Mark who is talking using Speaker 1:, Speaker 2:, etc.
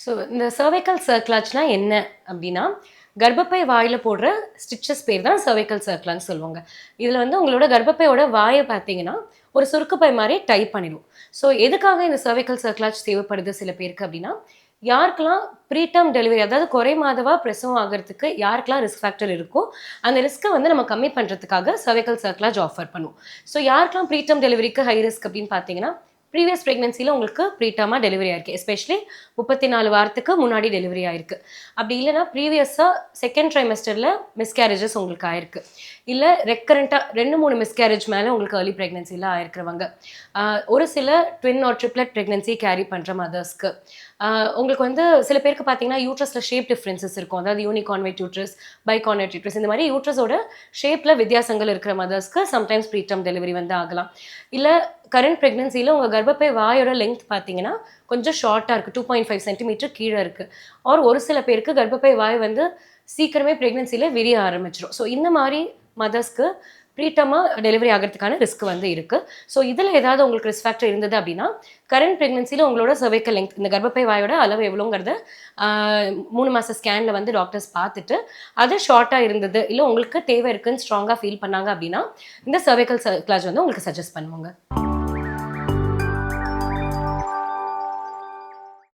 Speaker 1: So இந்த cervical சர்க்லாச்னா என்ன அப்படின்னா, கர்ப்பப்பை வாயில போடுற ஸ்டிச்சஸ் பேர் தான் சர்வைக்கல் சர்க்லான்னு சொல்லுவாங்க. இதில வந்து உங்களோட கர்ப்பப்பையோட வாய பார்த்தீங்கன்னா, ஒரு சுருக்கு மாரி டைப் பண்ணிடும். ஸோ எதுக்காக இந்த சர்வைக்கல் சர்க்லாச் தேவைப்படுது சில பேருக்கு அப்படின்னா, யாருக்கெல்லாம் ப்ரீடெர்ம் டெலிவரி அதாவது குறை மாதவா பிரசவம் ஆகுறதுக்கு யாருக்கெல்லாம் ரிஸ்க் ஃபேக்டர் இருக்கோ, அந்த ரிஸ்க்க வந்து நம்ம கம்மி பண்றதுக்காக சர்வைக்கல் சர்க்லாச் ஆஃபர் பண்ணுவோம். ஸோ யாருக்கெல்லாம் ப்ரீடெர்ம் டெலிவரிக்கு ஹை ரிஸ்க் அப்படின்னு பார்த்தீங்கன்னா, ப்ரீவியஸ் பிரெக்னன்சில உங்களுக்கு ப்ரீடெர்மா டெலிவரி ஆயிருக்கு. எஸ்பெஷலி 34 வாரத்துக்கு முன்னாடி டெலிவரி ஆயிருக்கு. அப்படி இல்லன்னா ப்ரீவியஸா 2ண்ட் ட்ரைமெஸ்டர்ல மிஸ்கேரேஜஸ் உங்களுக்கு ஆயிருக்கு. இல்ல ரெக்கரண்ட்டா 2, 3 மிஸ்கேரேஜ் மேல உங்களுக்கு ஏர்லி பிரெக்னன்சில ஆயிருக்கிறவங்க. ஒரு சில twin or triplet pregnancy carry பண்ற மதர்ஸ்க்கு. உங்களுக்கு வந்து சில பேருக்கு பார்த்தீங்கன்னா, யூட்ரஸ்ல ஷேப் டிஃபரன்சஸ் இருக்கும். அதாவது யூனிகார்ன்வேட் யூட்ரஸ், பைகார்னேட் யூட்ரஸ் இந்த மாரி யூட்ரஸோட ஷேப்ல வித்தியாசங்கள் இருக்கிற மதர்ஸ்க்கு சம்டைம்ஸ் ப்ரீடெர்ம் டெலிவரி வந்து ஆகலாம். இல்ல கரண்ட் பிரெக்னன்சில உங்க கர்ப்பப்பை வாயோட லெங்த் பார்த்தீங்கன்னா, கொஞ்சம் ஷார்ட்டா இருக்கு. 2.5 சென்டிமீட்டர் கீழ இருக்கு. ஒரு சில பேருக்கு கர்ப்பப்பை வாய் வந்து சீக்கிரமே பிரெக்னன்சில விரிய ஆரம்பிச்சுரும். ஸோ இந்த மாரி மதர்ஸ்க்கு ப்ரீடெர்மா டெலிவரி ஆகுறதுக்கான ரிஸ்க் வந்து இருக்கு. ஸோ இதில ஏதாவது உங்களுக்கு ரிஸ்க் ஃபேக்டர் இருந்தது அப்படின்னா, கரண்ட் பிரெக்னன்சில உங்களோட சர்வைக்கல் லெங்த் இந்த கர்ப்பப்பை வாயோட அளவு எவ்வளோங்கிறத 3 மாச ஸ்கேன்ல வந்து டாக்டர்ஸ் பார்த்துட்டு, அது ஷார்ட்டா இருந்தது, இல்ல உங்களுக்கு தேவை இருக்குன்னு ஸ்ட்ராங்கா ஃபீல் பண்ணாங்க அப்படின்னா, இந்த சர்வைக்கல் சர்க்ளாஜ் வந்து உங்களுக்கு சஜெஸ்ட் பண்ணுவாங்க.